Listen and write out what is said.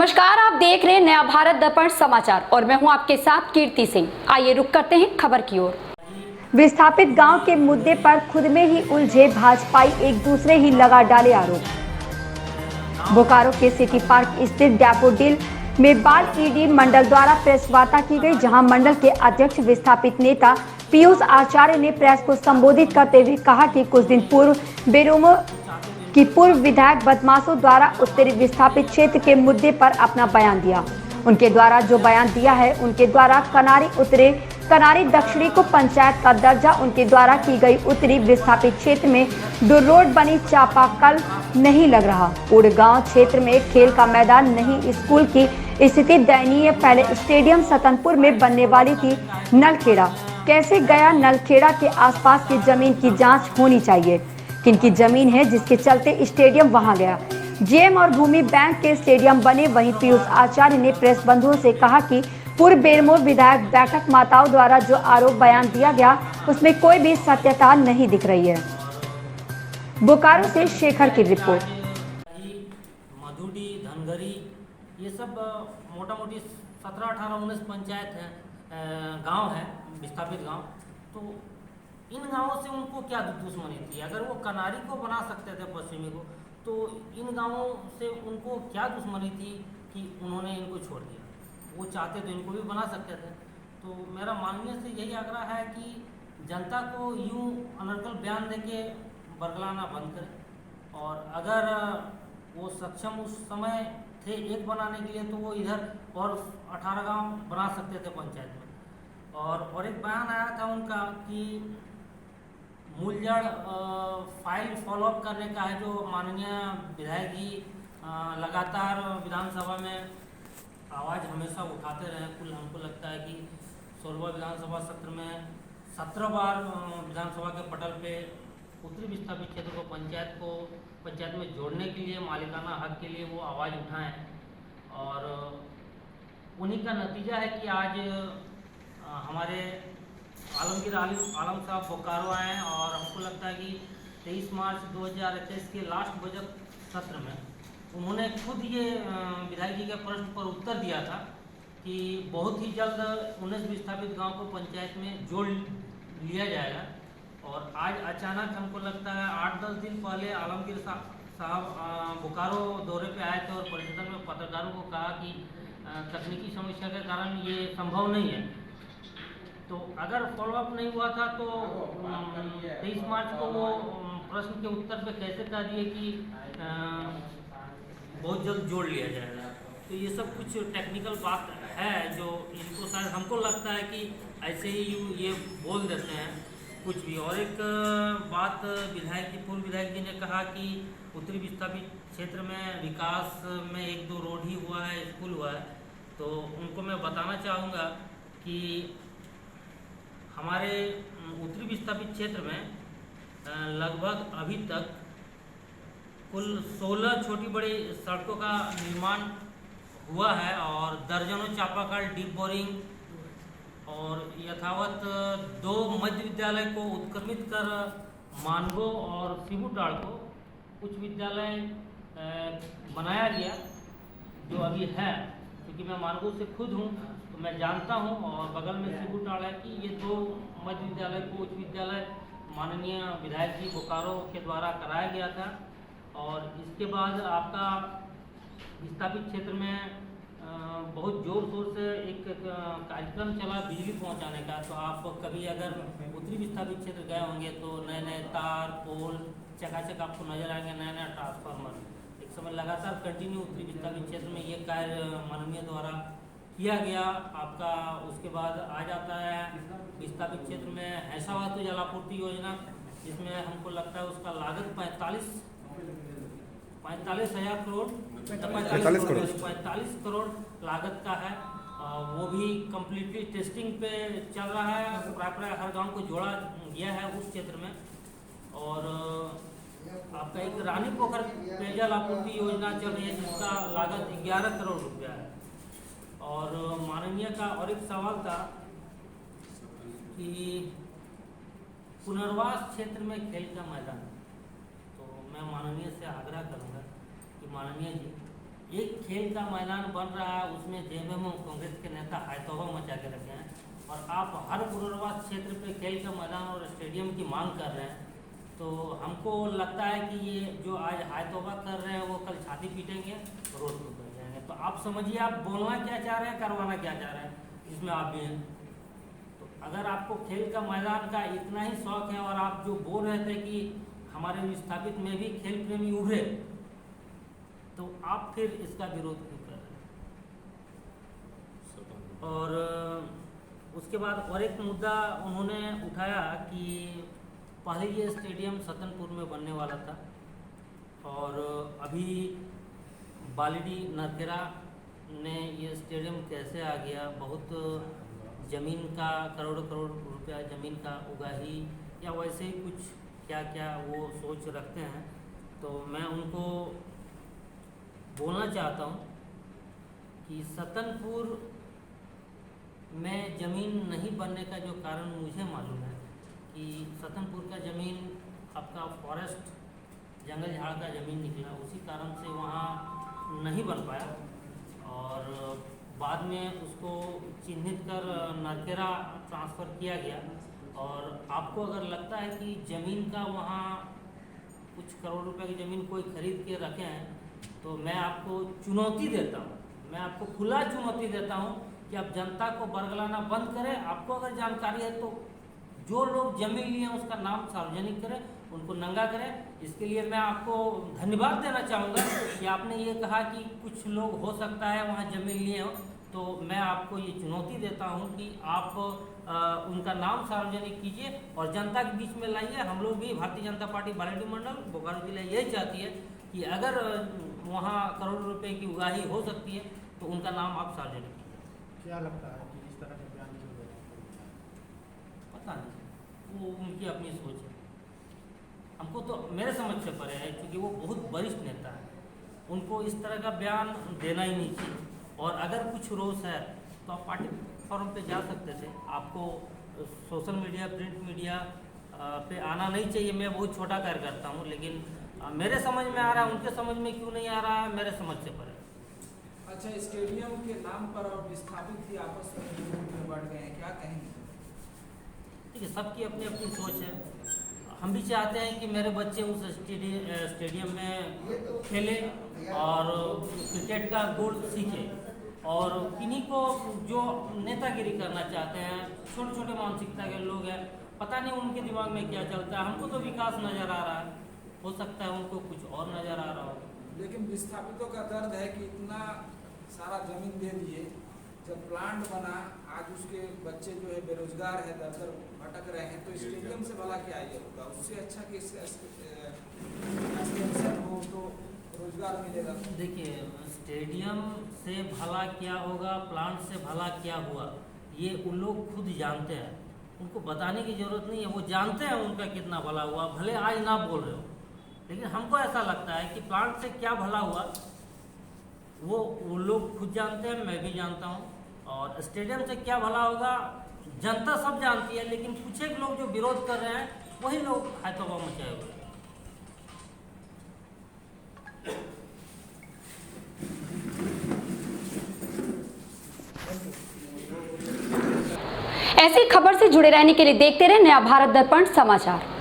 नमस्कार, आप देख रहे हैं नया भारत दर्पण समाचार और मैं हूं आपके साथ कीर्ति सिंह। आइए रुक करते हैं खबर की ओर। विस्थापित गांव के मुद्दे पर खुद में ही उलझे भाजपाई एक दूसरे ही लगा डाले आरोप। बोकारो के सिटी पार्क स्थित डैफोडिल में बाल ईडी मंडल द्वारा प्रेस वार्ता की गई, जहां मंडल के अध्यक्ष विस्थापित नेता पीयूष आचार्य ने प्रेस को संबोधित करते हुए कहा कि कुछ दिन पूर्व बेरोमो की पूर्व विधायक बदमाशों द्वारा उत्तरी विस्थापित क्षेत्र के मुद्दे पर अपना बयान दिया। उनके द्वारा जो बयान दिया है, उनके द्वारा कनारी उत्तरी कनारी दक्षिणी को पंचायत का दर्जा, उनके द्वारा की गई उत्तरी विस्थापित क्षेत्र में दो रोड बनी चापाकल नहीं लग रहा, उड़गांव क्षेत्र में खेल का मैदान नहीं, स्कूल की स्थिति दयनीय, पहले स्टेडियम सतनपुर में बनने वाली थी, नलखेड़ा कैसे गया, नलखेड़ा के आसपास की जमीन की जांच होनी चाहिए, किनकी जमीन है जिसके चलते स्टेडियम वहां गया, जेएम और भूमि बैंक के स्टेडियम बने। वहीं पीयूष आचार्य ने प्रेस बंधुओं से कहा कि पूर्व बेरमो विधायक बैठक माताओं द्वारा जो आरोप बयान दिया गया, उसमें कोई भी सत्यता नहीं दिख रही है। बोकारो से शेखर की रिपोर्ट। मधुडी, धनगरी, ये सब मोटा मोटी 17, 18, 19 पंचायत है, गांव है, विस्थापित गांव। तो इन गांवों से उनको क्या दुश्मनी थी? अगर वो कनारी को बना सकते थे पश्चिमी को, तो इन गांवों से उनको क्या दुश्मनी थी कि उन्होंने इनको छोड़ दिया? वो चाहते तो इनको भी बना सकते थे। तो मेरा माननीय से यही आग्रह है कि जनता को यूं अनर्गल बयान देके बरगलाना बंद करें, और अगर वो सक्षम उस समय थे एक बनाने के लिए, तो वो इधर और 18 गांव बना सकते थे पंचायत में। और एक बयान आया था उनका कि मूलजड़ फाइल फॉलोअप करने का है, जो माननीय विधायक जी लगातार विधानसभा में आवाज़ हमेशा उठाते रहे। कुल हमको लगता है कि 16वां विधानसभा सत्र में 17 बार विधानसभा के पटल पे उत्तरी विस्थापित क्षेत्र को पंचायत में जोड़ने के लिए, मालिकाना हक के लिए वो आवाज़ उठाएं, और उन्हीं का नतीजा है कि आज हमारे आलमगीर आलम साहब बोकारो आए, और हमको लगता है कि 23 मार्च 2021 के लास्ट बजट सत्र में उन्होंने खुद ये विधायक जी के प्रश्न पर उत्तर दिया था कि बहुत ही जल्द 19 विस्थापित गांव को पंचायत में जोड़ लिया जाएगा। और आज अचानक हमको लगता है 8-10 दिन पहले आलमगीर साहब बोकारो दौरे पे आए थे और परिषद में पत्रकारों को कहा कि तकनीकी समस्या के कारण ये संभव नहीं है। तो अगर फॉलोअप नहीं हुआ था तो 23 मार्च को वो प्रश्न के उत्तर पे कैसे कह दिए कि बहुत जल्द जोड़ लिया जाएगा? तो ये सब कुछ टेक्निकल बात है जो इनको शायद, हमको लगता है कि ऐसे ही ये बोल देते हैं कुछ भी। और एक बात पूर्व विधायक जी ने कहा कि उत्तरी विस्थापित क्षेत्र में विकास में 1-2 रोड ही हुआ है, स्कूल हुआ है। तो उनको मैं बताना चाहूँगा कि हमारे उत्तरी विस्थापित क्षेत्र में लगभग अभी तक कुल 16 छोटी बड़ी सड़कों का निर्माण हुआ है, और दर्जनों चापाकल, डीप बोरिंग और यथावत 2 मध्य विद्यालय को उत्क्रमित कर मानगो और सिबुटाड़ को उच्च विद्यालय बनाया गया, जो अभी है। क्योंकि मैं मानगो से खुद हूँ तो मैं जानता हूँ, और बगल में सिबुटाड़ है, कि ये 2 मध्य विद्यालय को उच्च विद्यालय माननीय विधायक जी बोकारो के द्वारा कराया गया था। और इसके बाद आपका विस्थापित क्षेत्र में बहुत ज़ोर शोर से एक कार्यक्रम चला बिजली पहुंचाने का। तो आप कभी अगर उत्तरी विस्थापित क्षेत्र गए होंगे तो नए नए तार, पोल चकाचक आपको नजर आएंगे, नया ट्रांसफार्मर। एक समय लगातार कंटिन्यू उत्तरी विस्थापित क्षेत्र में ये कार्य माननीय द्वारा किया गया आपका। उसके बाद आ जाता है विस्थापित क्षेत्र में हैसावातु जलापूर्ति योजना, जिसमें हमको लगता है उसका लागत 45 करोड़ लागत का है। वो भी कम्प्लीटली टेस्टिंग पे चल रहा है, प्राय हर गांव को जोड़ा गया है उस क्षेत्र में। और आपका एक रानी पोखर पेयजल आपूर्ति योजना चल रही है, जिसका लागत 11 करोड़ रुपया है। और माननीय का और एक सवाल था कि पुनर्वास क्षेत्र में खेल का मैदान, तो मैं माननीय से आग्रह करूंगा कि माननीय जी एक खेल का मैदान बन रहा है, उसमें जेएमएम कांग्रेस के नेता हायतौबा मचा के रखे हैं, और आप हर पुनर्वास क्षेत्र पे खेल का मैदान और स्टेडियम की मांग कर रहे हैं। तो हमको लगता है कि ये जो आज हायतौबा कर रहे हैं वो कल छाती पीटेंगे, रोड पर बैठ जाएंगे। तो आप समझिए आप बोलना क्या चाह रहे हैं, करवाना क्या चाह रहे हैं, इसमें आप भी हैं। तो अगर आपको खेल का मैदान का इतना ही शौक है और आप जो बोल रहे थे कि हमारे विस्थापित में भी खेल प्रेमी उभरे, तो आप फिर इसका विरोध क्यों कर रहे हैं? और उसके बाद और एक मुद्दा उन्होंने उठाया कि पहले ये स्टेडियम सतनपुर में बनने वाला था, और अभी बालिडी नरकेरा ने ये स्टेडियम कैसे आ गया, बहुत ज़मीन का करोड़ करोड़ रुपया ज़मीन का उगाही या वैसे ही कुछ क्या क्या वो सोच रखते हैं। तो मैं उनको बोलना चाहता हूँ कि सतनपुर में ज़मीन नहीं बनने का जो कारण मुझे मालूम है कि सतनपुर का ज़मीन आपका फॉरेस्ट जंगल झाड़ का ज़मीन निकला, उसी कारण से वहाँ नहीं बन पाया, और बाद में उसको चिन्हित कर नरकेरा ट्रांसफ़र किया गया। और आपको अगर लगता है कि ज़मीन का वहाँ कुछ करोड़ रुपए की ज़मीन कोई खरीद के रखे हैं, तो मैं आपको चुनौती देता हूँ, मैं आपको खुला चुनौती देता हूँ कि आप जनता को बरगलाना बंद करें। आपको अगर जानकारी है तो जो लोग जमीन लिए हैं उसका नाम सार्वजनिक करें, उनको नंगा करें। इसके लिए मैं आपको धन्यवाद देना चाहूँगा कि आपने ये कहा कि कुछ लोग हो सकता है वहाँ जमीन लिए हो, तो मैं आपको ये चुनौती देता हूँ कि आप उनका नाम सार्वजनिक कीजिए और जनता के बीच में लाइए। हम लोग भी भारतीय जनता पार्टी बालेडी मंडल बोकारो जिला यही चाहती है कि अगर वहाँ करोड़ रुपए की उगाही हो सकती है तो उनका नाम आप सार्वजनिक कीजिए। क्या लगता है कि इस तरह के बयान क्यों दे रहे हैं? पता नहीं, वो उनकी अपनी सोच है। हमको तो मेरे समझ से परे है, क्योंकि वो बहुत वरिष्ठ नेता है, उनको इस तरह का बयान देना ही नहीं चाहिए। और अगर कुछ रोष है तो आप पार्टी फॉरम पे जा सकते थे, आपको सोशल मीडिया प्रिंट मीडिया पे आना नहीं चाहिए। मैं बहुत छोटा कार्य करता हूँ, लेकिन मेरे समझ में आ रहा है, उनके समझ में क्यों नहीं आ रहा है, मेरे समझ से परे। अच्छा, स्टेडियम के नाम पर और विस्थापित ही आपस में बढ़ गए हैं, क्या कहेंगे? ठीक है, सबकी अपनी अपनी सोच है। हम भी चाहते हैं कि मेरे बच्चे उस स्टेडियम में खेलें और क्रिकेट का गुण सीखें, और किन्हीं को जो नेतागिरी करना चाहते हैं, छोटे छोटे मानसिकता के लोग हैं, पता नहीं उनके दिमाग में क्या चलता है। हमको तो विकास नज़र आ रहा है, हो सकता है उनको कुछ और नज़र आ रहा हो। लेकिन विस्थापितों का दर्द है कि इतना सारा जमीन दे दिए, जब प्लांट बना आज उसके बच्चे जो है बेरोजगार है, दर दर भटक रहे हैं, तो स्टेडियम से भला क्या ये होगा? उससे अच्छा कि एक्सटेंशन हो तो रोजगार मिलेगा। देखिए, स्टेडियम से भला क्या होगा, प्लांट से भला क्या हुआ, ये उन लोग खुद जानते हैं, उनको बताने की ज़रूरत नहीं है। वो जानते हैं उनका कितना भला हुआ, भले आज ना बोल रहे हो, लेकिन हमको ऐसा लगता है कि प्लांट से क्या भला हुआ वो लोग खुद जानते हैं, मैं भी जानता हूँ। और स्टेडियम से क्या भला होगा जनता सब जानती है, लेकिन कुछ एक लोग जो विरोध कर रहे हैं वही लोग हायतौबा मचाए हुए हैं। ऐसी खबर से जुड़े रहने के लिए देखते रहे नया भारत दर्पण समाचार।